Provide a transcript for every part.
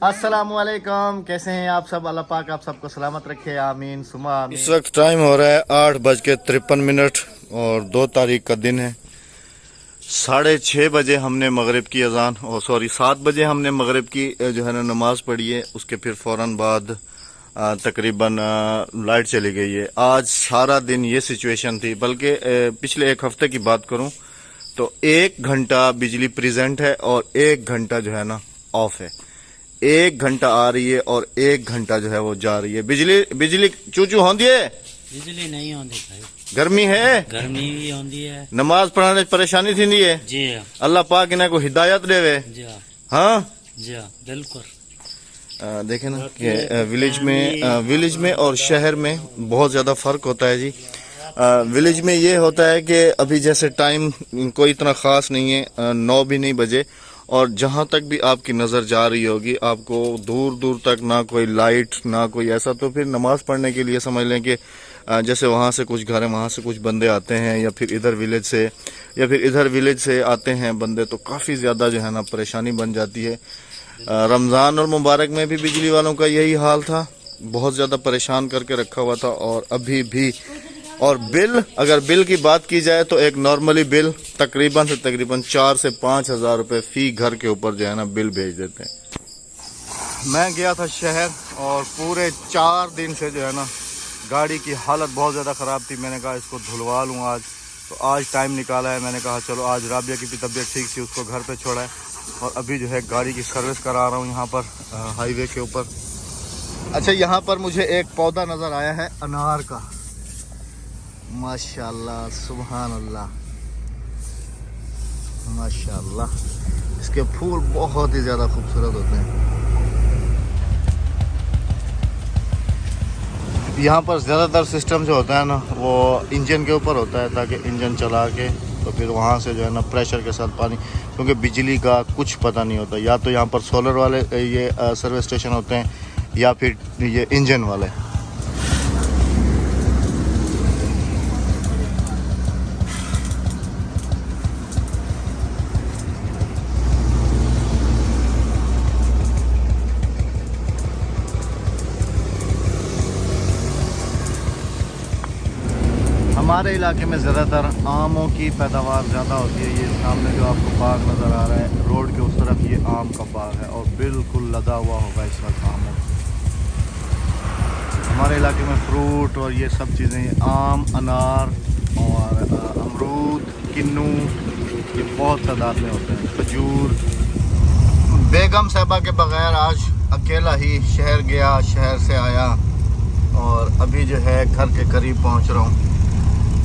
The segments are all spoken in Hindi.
अस्सलामुअलैकुम, कैसे हैं आप सब। अल्लाह पाक आप सबको सलामत रखे, आमीन सुमा आमीन। इस वक्त टाइम हो रहा है 8:53 और 2 तारीख का दिन है। 6:30 बजे हमने मगरिब की अजान 7 बजे हमने मगरिब की जो है ना नमाज पढ़ी है। उसके फिर फ़ौरन बाद तकरीबन लाइट चली गई है। आज सारा दिन ये सिचुएशन थी, बल्कि पिछले एक हफ्ते की बात करूं तो 1 घंटा बिजली प्रेजेंट है और 1 घंटा जो है ना ऑफ है। 1 घंटा आ रही है और 1 घंटा जो है वो जा रही है। बिजली चूचू होंदी है, बिजली नहीं होंदी भाई। गर्मी है, गर्मी भी होंदी है नमाज पढ़ाने परेशानी थी है। जी हाँ, अल्लाह पाक इन्हें को हिदायत देवे। जी हाँ, हाँ जी हाँ, बिल्कुल। देखे ना कि विलेज में और शहर में बहुत ज़्यादा फ़र्क होता है जी। विलेज में ये होता है कि अभी जैसे टाइम कोई इतना ख़ास नहीं है, 9 भी नहीं बजे, और जहाँ तक भी आपकी नज़र जा रही होगी आपको दूर दूर तक ना कोई लाइट ना कोई ऐसा। तो फिर नमाज़ पढ़ने के लिए समझ लें कि जैसे वहाँ से कुछ घर है, वहाँ से कुछ बंदे आते हैं, या फिर इधर विलेज से या फिर इधर विलेज से आते हैं बंदे, तो काफ़ी ज़्यादा जो है ना परेशानी बन जाती है। रमज़ान और मुबारक में भी बिजली वालों का यही हाल था, बहुत ज़्यादा परेशान करके रखा हुआ था और अभी भी। और बिल, अगर बिल की बात की जाए तो एक नॉर्मली बिल तकरीबन 4 से 5 हज़ार रुपये फ़ी घर के ऊपर जो है ना बिल भेज देते हैं। मैं गया था शहर और पूरे 4 दिन से जो है ना गाड़ी की हालत बहुत ज़्यादा ख़राब थी। मैंने कहा इसको धुलवा लूँ आज, तो आज टाइम निकाला है। मैंने कहा चलो आज राबिया की भी तबीयत ठीक थी, उसको घर पे छोड़ा है और अभी जो है गाड़ी की सर्विस करा रहा हूँ यहाँ पर हाईवे के ऊपर। अच्छा, यहाँ पर मुझे एक पौधा नज़र आया है अनार का, माशाल्लाह सुभान अल्लाह माशाल्लाह। इसके फूल बहुत ही ज़्यादा खूबसूरत होते हैं। यहाँ पर ज़्यादातर सिस्टम जो होता है ना वो इंजन के ऊपर होता है, ताकि इंजन चला के तो फिर वहाँ से जो है ना प्रेशर के साथ पानी, क्योंकि बिजली का कुछ पता नहीं होता। या तो यहाँ पर सोलर वाले ये सर्विस स्टेशन होते हैं या फिर ये इंजन वाले। हमारे इलाके में ज़्यादातर आमों की पैदावार ज़्यादा होती है। ये सामने जो आपको बाग नज़र आ रहा है रोड के उस तरफ, ये आम का बाग है और बिल्कुल लदा हुआ होगा इस वक्त आमों। हमारे इलाके में फ्रूट और ये सब चीज़ें, आम, अनार और अमरूद, किन्नू, ये बहुत तादाद में होते हैं। खजूर। बेगम साहबा के बग़ैर आज अकेला ही शहर गया, शहर से आया और अभी जो है घर के करीब पहुँच रहा हूँ।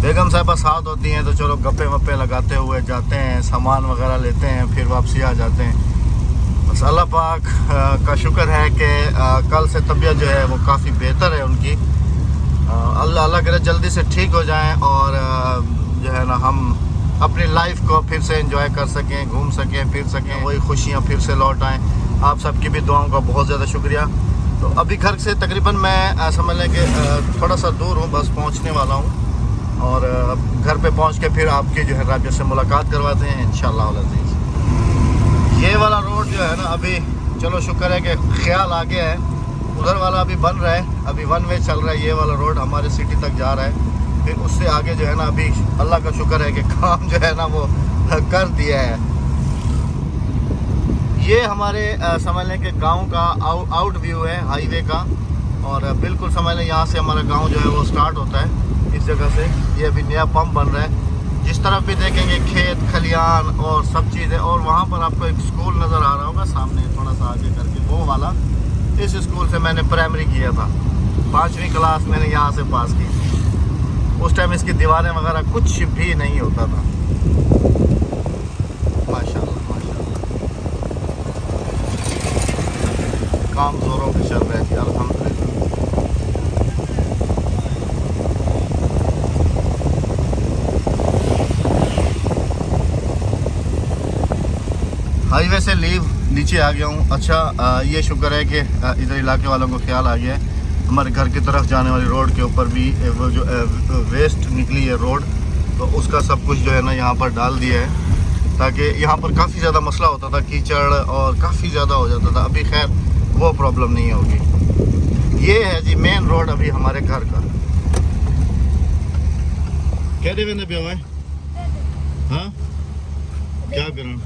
बेगम साहबा साथ होती हैं तो चलो गप्पे वप्पे लगाते हुए जाते हैं, सामान वगैरह लेते हैं, फिर वापसी आ जाते हैं। बस अल्लाह पाक का शुक्र है कि कल से तबीयत जो है वो काफ़ी बेहतर है उनकी। अल्लाह करे जल्दी से ठीक हो जाएं और जो है ना हम अपनी लाइफ को फिर से एंजॉय कर सकें, घूम सकें, फिर सकें, वही खुशियाँ फिर से लौट आएँ। आप सबकी भी दुआओं का बहुत ज़्यादा शुक्रिया। तो अभी घर से तकरीबन मैं समझ लें कि थोड़ा सा दूर हूँ, बस पहुँचने वाला हूँ और घर पे पहुंच के फिर आपके जो है राबिया से मुलाकात करवाते हैं इंशाअल्लाह अज़ीज़। ये वाला रोड जो है ना अभी चलो शुक्र है कि ख्याल आ गया है, उधर वाला अभी बन रहा है, अभी 1 वे चल रहा है। ये वाला रोड हमारे सिटी तक जा रहा है, फिर उससे आगे जो है ना अभी अल्लाह का शुक्र है कि काम जो है ना वो कर दिया है। ये हमारे समझ लें कि गाँव का आउट व्यू है हाईवे का, और बिल्कुल समझ लें यहाँ से हमारा गाँव जो है वो स्टार्ट होता है इस जगह से। ये अभी नया पंप बन रहा है, जिस तरफ भी देखेंगे खेत खलियान और सब चीज़ें। और वहाँ पर आपको एक स्कूल नज़र आ रहा होगा सामने थोड़ा सा आगे करके, वो वाला। इस स्कूल से मैंने प्राइमरी किया था, 5वीं क्लास मैंने यहाँ से पास की। उस टाइम इसकी दीवारें वगैरह कुछ भी नहीं होता था। माशाल्लाह माशाल्लाह काम ज़ोरों पे चल रहे थे अल्हम्दुलिल्लाह। हाईवे से नीचे आ गया हूँ। अच्छा, ये शुक्र है कि इधर इलाके वालों को ख्याल आ गया है। हमारे घर की तरफ जाने वाली रोड के ऊपर भी वो जो वेस्ट निकली है रोड, तो उसका सब कुछ जो है ना यहाँ पर डाल दिया है, ताकि यहाँ पर काफ़ी ज़्यादा मसला होता था, कीचड़ और काफ़ी ज़्यादा हो जाता था। अभी खैर वो प्रॉब्लम नहीं होगी। ये है जी मेन रोड अभी हमारे घर का। क्या देवे ने ब्याह है? हाँ क्या करें?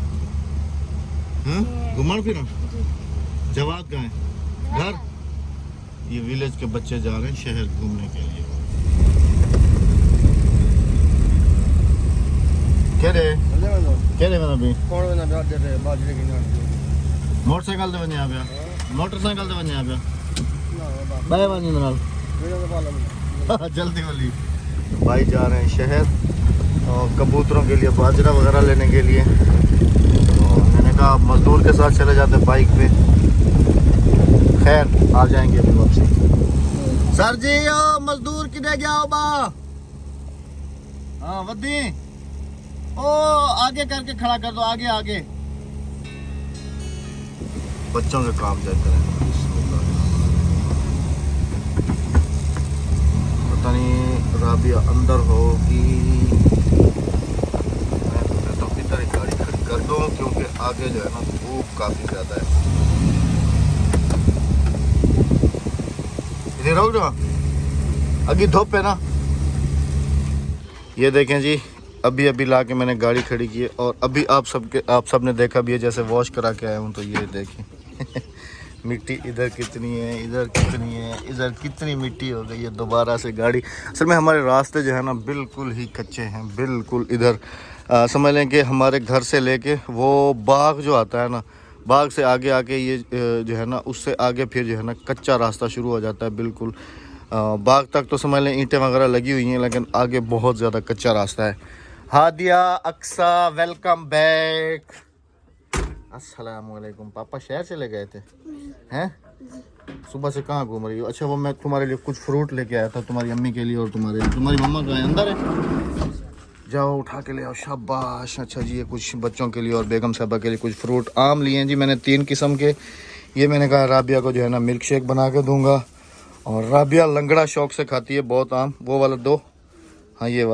हाँ घुमन फिर जवाब कहाँ है? घर। ये विलेज के बच्चे जा रहे हैं शहर घूमने के लिए। क्या रे मैंने अभी मोटरसाइकिल दे बने आ गया। मोटरसाइकिल दे बने आ गया। बाय बाय जल्दी वाली। भाई जा रहे हैं शहर और कबूतरों के लिए बाजरा वगैरह लेने के लिए। और मैंने कहा मजदूर के साथ चले जाते बाइक पे। खैर आ जाएंगे अभी वापसी। सर जी ओ मजदूर किधर गया हो बा? हाँ वद्दी ओ आगे करके खड़ा कर दो, आगे आगे। बच्चों के काम चेक करें। पता नहीं राबिया अंदर होगी। मैं तो इधर ही गाड़ी खड़ी कर दूं क्योंकि आगे जो है ना धूप काफी ज्यादा है। इधर रोक दो अगी धूप है ना। ये देखें जी अभी अभी ला के मैंने गाड़ी खड़ी की है और अभी आप सब ने देखा भी है जैसे वॉश करा के आया हूँ। तो ये देखें मिट्टी इधर कितनी है, इधर कितनी है, इधर कितनी मिट्टी हो गई है। दोबारा से गाड़ी असल में हमारे रास्ते जो है ना बिल्कुल ही कच्चे हैं। बिल्कुल इधर समझ लें कि हमारे घर से लेके वो बाग जो आता है ना, बाग से आगे आके ये जो है ना उससे आगे फिर जो है ना कच्चा रास्ता शुरू हो जाता है। बिल्कुल बाग तक तो समझ लें ईंटें वगैरह लगी हुई हैं लेकिन आगे बहुत ज़्यादा कच्चा रास्ता है। Hadiya Aqsa welcome back. अस्सलामुअलैकुम। पापा शहर चले गए थे हैं? सुबह से कहाँ घूम रही हो? अच्छा वो मैं तुम्हारे लिए कुछ फ्रूट लेके आया था तुम्हारी अम्मी के लिए और तुम्हारी मम्मा का है अंदर है। जाओ उठा के ले आओ। शाबाश। अच्छा जी ये कुछ बच्चों के लिए और बेगम साहबा के लिए कुछ फ्रूट आम लिए हैं जी मैंने 3 किस्म के। ये मैंने कहा राबिया को जो है ना मिल्क शेक बना के दूंगा। और राबिया लंगड़ा शौक से खाती है बहुत आम। वो वाला दो। हाँ ये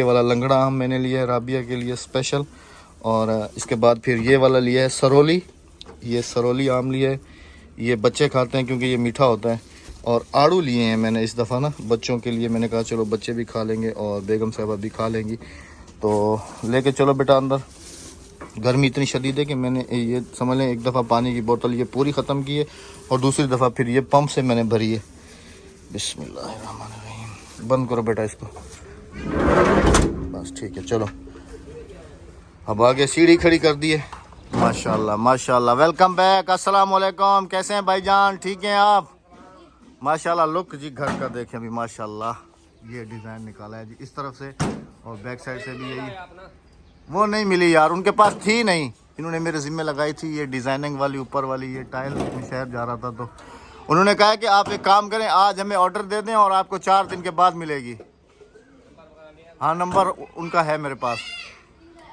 वाला लंगड़ा आम मैंने लिया है राबिया के लिए स्पेशल। और इसके बाद फिर ये वाला लिया है सरोली। ये सरोली आम लिया है। ये बच्चे खाते हैं क्योंकि ये मीठा होता है। और आड़ू लिए हैं मैंने इस दफ़ा ना बच्चों के लिए। मैंने कहा चलो बच्चे भी खा लेंगे और बेगम साहबा भी खा लेंगी। तो लेके चलो बेटा अंदर। गर्मी इतनी शदीद है कि मैंने ये समझ लें एक दफ़ा पानी की बोतल ये पूरी ख़त्म की है और दूसरी दफ़ा फिर ये पंप से मैंने भरी है। बिस्मिल्लाहिर्रहमानिर्रहीम। बंद करो बेटा इसको। बस ठीक है चलो। अब आगे सीढ़ी खड़ी कर दी है। माशाल्लाह माशाल्लाह। Welcome back. अस्सलाम वालेकुम। कैसे हैं भाईजान? ठीक हैं आप? माशाल्लाह। लुक जी घर का देखें अभी माशाल्लाह। ये डिज़ाइन निकाला है जी इस तरफ से और बैक साइड से भी यही। वो नहीं मिली यार, उनके पास थी नहीं। इन्होंने मेरे ज़िम्मे लगाई थी ये डिज़ाइनिंग वाली ऊपर वाली ये टाइल। मैं शहर जा रहा था तो उन्होंने कहा कि आप एक काम करें आज हमें ऑर्डर दे दें और आपको 4 दिन के बाद मिलेगी। हाँ नंबर उनका है मेरे पास।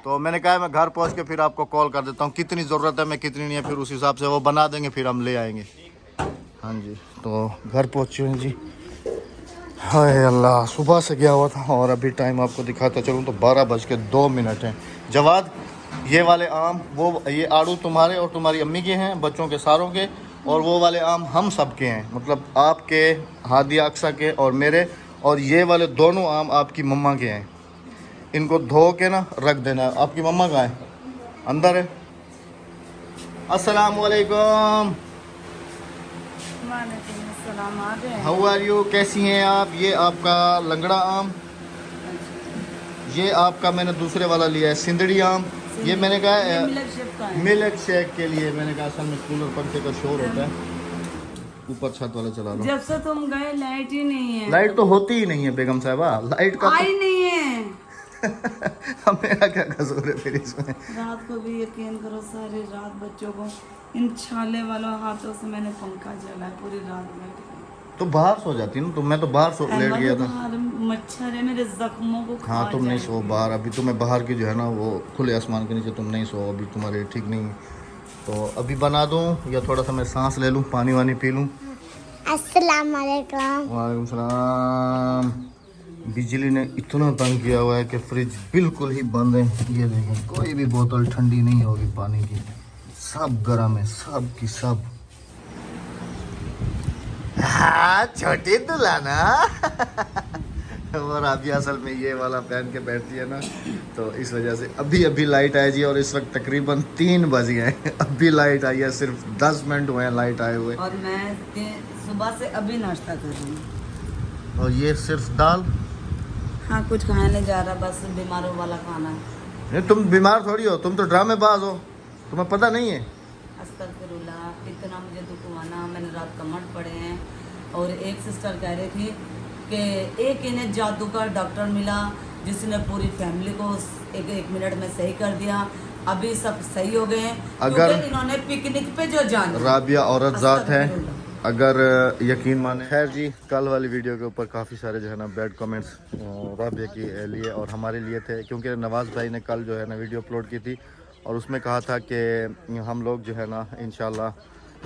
तो मैंने कहा मैं घर पहुंच के फिर आपको कॉल कर देता हूँ कितनी ज़रूरत है मैं कितनी नहीं है फिर उस हिसाब से वो बना देंगे फिर हम ले आएंगे। हाँ जी तो घर पहुँचे हैं जी। हाय अल्लाह सुबह से गया हुआ था और अभी टाइम आपको दिखाता चलूँ तो 12:02 हैं। जवाद ये वाले आम वो ये आड़ू तुम्हारे और तुम्हारी अम्मी के हैं बच्चों के सारों के और वो वाले आम हम सब के हैं मतलब आपके हादिया अक्सा के और मेरे। और ये वाले दोनों आम आपकी मम्मा के हैं। इनको धो के ना रख देना। आपकी मम्मा कहाँ है? अंदर है। अस्सलाम वालेकुम। How are you? कैसी हैं आप? ये आपका लंगड़ा आम। ये आपका मैंने दूसरे वाला लिया है सिंदड़ी आम। ये मैंने कहा मिल्क शेक के लिए मैंने कहा असल में कूलर पंखे का शोर होता है ऊपर छत वाला चला लो। जब से तुम गए लाइट ही नहीं है। लाइट तो होती ही नहीं है बेगम साहबा। लाइट का आई नहीं है। मेरा क्या कसूर है फिर इसमें? रात को भी यकीन करो सारी रात बच्चों को इन छाले वालों हाथों से मैंने पंखा जला पूरी रात में। तो बाहर सो जाती ना। तो मैं तो बाहर लेट गया था। मच्छर है मेरे जख्मों को खा हाँ तुम नहीं जाएंगे। सो बाहर। अभी तुम्हें बाहर की जो है ना वो खुले आसमान के नीचे तुम नहीं सो। अभी तुम्हारे ठीक नहीं। तो अभी बना दूँ या थोड़ा सा मैं सांस ले लूँ पानी वानी पी लूँ? अस्सलाम वालेकुम। वालेकुम सलाम। बिजली ने इतना तंग किया हुआ है कि फ्रिज बिल्कुल ही बंद है। ये देखें कोई भी बोतल ठंडी नहीं होगी पानी की। सब गर्म है सब की सब। छोटी दुल्हना। और अभी असल में ये वाला पहन के बैठती है ना, तो इस वजह से अभी अभी लाइट आई जी, और इस वक्त तकरीबन 3 बज गए हैं। अभी लाइट आई है, सिर्फ 10 मिनट हुए हैं लाइट आए हुए। और मैं सुबह से अभी नाश्ता कर रही हूँ। और ये सिर्फ दाल। हाँ, कुछ खाने जा रहा, बस बीमारों वाला खाना है। नहीं, तुम बीमार थोड़ी हो, तुम तो ड्रामेबाज हो, तुम्हें पता नहीं है। अस्तगफिरुल्लाह, इतना मुझे दुख हुआ ना, मैंने रात कमर पड़े हैं। और एक सिस्टर कह रही थी कि एक इन्हें जादू का डॉक्टर मिला जिसने पूरी फैमिली को एक मिनट में सही कर दिया। अभी सब सही हो गए हैं, अगर क्योंकि इन्होंने पिकनिक पे जो जाना। राबिया औरत जात है, अस्तगफिरुल्लाह। अगर यकीन माने। खैर जी, कल वाली वीडियो के ऊपर काफ़ी सारे जो है ना बैड कमेंट्स राबिया के लिए और हमारे लिए थे, क्योंकि नवाज़ भाई ने कल जो है ना वीडियो अपलोड की थी और उसमें कहा था कि हम लोग जो है ना इंशाल्लाह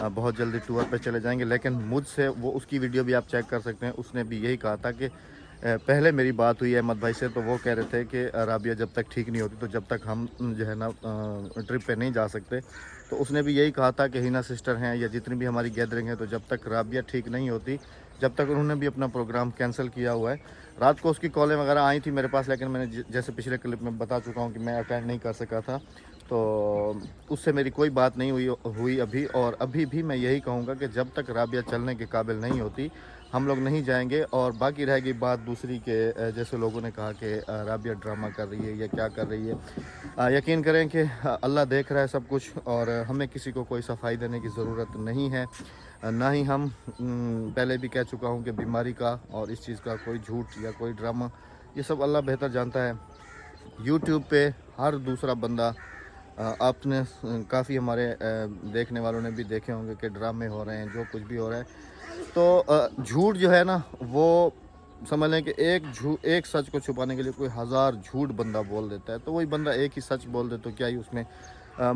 बहुत जल्दी टूर पे चले जाएंगे। लेकिन मुझसे वो उसकी वीडियो भी आप चेक कर सकते हैं, उसने भी यही कहा था कि पहले मेरी बात हुई अहमद भाई से, तो वो कह रहे थे कि राबिया जब तक ठीक नहीं होती तो जब तक हम जो है ना ट्रिप पे नहीं जा सकते। तो उसने भी यही कहा था कि हिना सिस्टर हैं या जितनी भी हमारी गैदरिंग है, तो जब तक राबिया ठीक नहीं होती, जब तक उन्होंने भी अपना प्रोग्राम कैंसिल किया हुआ है। रात को उसकी कॉलें वगैरह आई थी मेरे पास, लेकिन मैंने जैसे पिछले क्लिप में बता चुका हूँ कि मैं अटेंड नहीं कर सका था, तो उससे मेरी कोई बात नहीं हुई अभी। और अभी भी मैं यही कहूँगा कि जब तक राबिया चलने के काबिल नहीं होती हम लोग नहीं जाएंगे। और बाकी रहेगी बात दूसरी के, जैसे लोगों ने कहा कि राबिया ड्रामा कर रही है या क्या कर रही है, यकीन करें कि अल्लाह देख रहा है सब कुछ, और हमें किसी को कोई सफाई देने की ज़रूरत नहीं है, ना ही हम पहले भी कह चुका हूँ कि बीमारी का और इस चीज़ का कोई झूठ या कोई ड्रामा, ये सब अल्लाह बेहतर जानता है। यूट्यूब पे हर दूसरा बंदा, आपने काफ़ी हमारे देखने वालों ने भी देखे होंगे कि ड्रामे हो रहे हैं, जो कुछ भी हो रहा है, तो झूठ जो है ना, वो समझ लें कि एक सच को छुपाने के लिए कोई 1000 झूठ बंदा बोल देता है, तो वही बंदा एक ही सच बोल दे तो क्या ही उसमें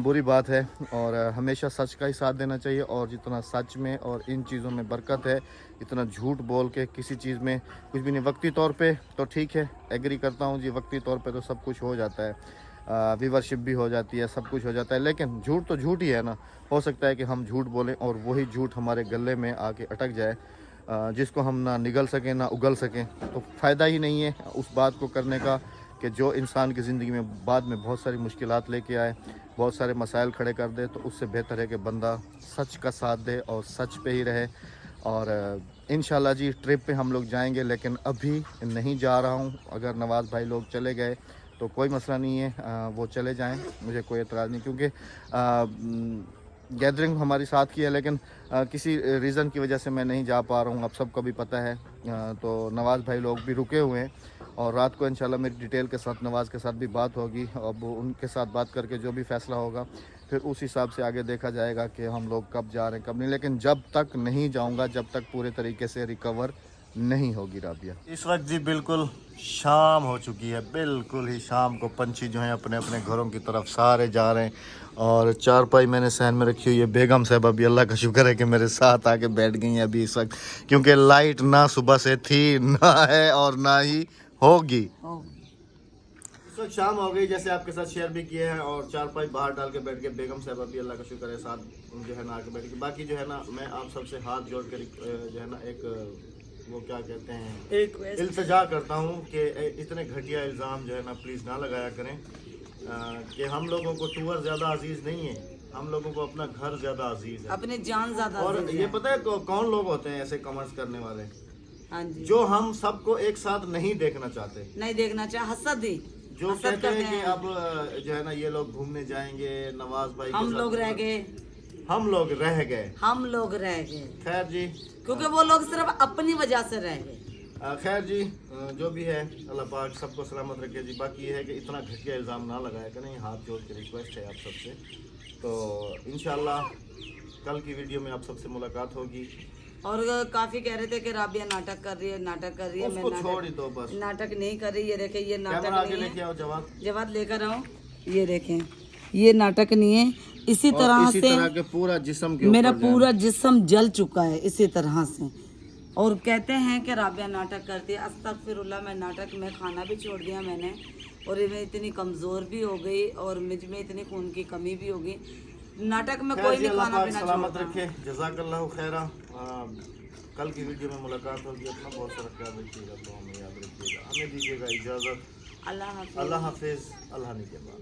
बुरी बात है। और हमेशा सच का ही साथ देना चाहिए, और जितना सच में और इन चीज़ों में बरकत है, इतना झूठ बोल के किसी चीज़ में कुछ भी नहीं। वक्ती तौर पे तो ठीक है, एग्री करता हूँ जी, वक्ती तौर पे तो सब कुछ हो जाता है, व्यूवरशिप भी हो जाती है, सब कुछ हो जाता है, लेकिन झूठ तो झूठ ही है ना। हो सकता है कि हम झूठ बोलें और वही झूठ हमारे गले में आके अटक जाए, जिसको हम ना निगल सकें ना उगल सकें, तो फ़ायदा ही नहीं है उस बात को करने का कि जो इंसान की ज़िंदगी में बाद में बहुत सारी मुश्किलात लेके आए, बहुत सारे मसाइल खड़े कर दे। तो उससे बेहतर है कि बंदा सच का साथ दे और सच पे ही रहे। और इंशाल्लाह जी ट्रिप पे हम लोग जाएंगे, लेकिन अभी नहीं जा रहा हूँ। अगर नवाज़ भाई लोग चले गए तो कोई मसला नहीं है, वो चले जाएं, मुझे कोई एतराज़ नहीं, क्योंकि गैदरिंग हमारी साथ की है, लेकिन किसी रीज़न की वजह से मैं नहीं जा पा रहा हूँ, अब सबको भी पता है। तो नवाज़ भाई लोग भी रुके हुए हैं, और रात को इंशाल्लाह मेरी डिटेल के साथ नवाज़ के साथ भी बात होगी। अब उनके साथ बात करके जो भी फ़ैसला होगा फिर उस हिसाब से आगे देखा जाएगा कि हम लोग कब जा रहे हैं कब नहीं। लेकिन जब तक नहीं जाऊँगा, जब तक पूरे तरीके से रिकवर नहीं होगी राबिया। इस वक्त जी बिल्कुल शाम हो चुकी है, बिल्कुल ही शाम को पंछी जो हैं अपने अपने घरों की तरफ सारे जा रहे हैं। और चारपाई मैंने सहन में रखी हुई है, बेगम साहब अभी अल्लाह का शुक्र है कि मेरे साथ आके बैठ गई हैं अभी इस वक्त, क्योंकि लाइट ना सुबह से थी, ना है और ना ही होगी। इस वक्त शाम हो गई, जैसे आपके साथ शेयर भी किए हैं, और चारपाई बाहर डाल के बैठ के बेगम साहब अभी अल्लाह का शुक्र है साथ जो है ना आके बैठ के। बाकी जो है ना मैं आप सबसे हाथ जोड़ कर जो है ना एक वो क्या कहते हैं इल्तिजा करता हूँ कि इतने घटिया इल्ज़ाम जो है ना प्लीज़ ना लगाया करें, कि हम लोगों को टूर ज़्यादा अजीज़ नहीं है, हम लोगों को अपना घर ज़्यादा अजीज़ है, अपनी जान ज़्यादा। और ये पता है कौन लोग होते हैं ऐसे कमेंट्स करने वाले? हाँ जी, जो हम सबको एक साथ नहीं देखना चाहते, नहीं देखना चाहे, हसद ही जो कहते हैं कि अब जो है ना ये लोग घूमने जाएंगे, नवाज भाई हम लोग रह गए, हम लोग रह गए, हम लोग रह गए। खैर जी, क्योंकि वो लोग सिर्फ अपनी वजह से रह गए। खैर जी, जो भी है अल्लाह पाक सबको सलामत रखे जी। बाकी ये है कि इतना घटिया इल्ज़ाम ना लगाया करें, हाथ जोड़ के रिक्वेस्ट है आप सबसे। तो इंशाल्लाह कल की वीडियो में आप सबसे मुलाकात होगी। और काफी कह रहे थे कि राबिया नाटक कर रही है, नाटक कर रही है। उसको छोड़ ही दो बस, नाटक नहीं कर रही है। देखे ये नाटक आगे नहीं लेके आओ, जवाब लेकर आओ। ये देखें, ये नाटक नहीं है। इसी तरह से पूरा जिस्म के मेरा पूरा जिस्म जल चुका है इसी तरह से। और कहते हैं कि राबिया नाटक करती है। अस्तगफिरुल्लाह, मैं नाटक में खाना भी छोड़ दिया मैंने, और मैं इतनी कमज़ोर भी हो गई और मुझ में इतनी खून की कमी भी हो गई। नाटक में खैर कोई जी, नहीं अल्लाह खाना पाक पीना सलामत छोड़ता। रखे। जज़ाकल्लाहु खैरा। कल की वीडियो में मुलाकात होगी। अपना बहुत सारा ख्याल रखिएगा, तो हमें याद रखिएगा। हमें दीजिएगा इजाज़त। अल्लाह हाफिज़। अल्लाह हाफिज़। अल्लाह निगहबान।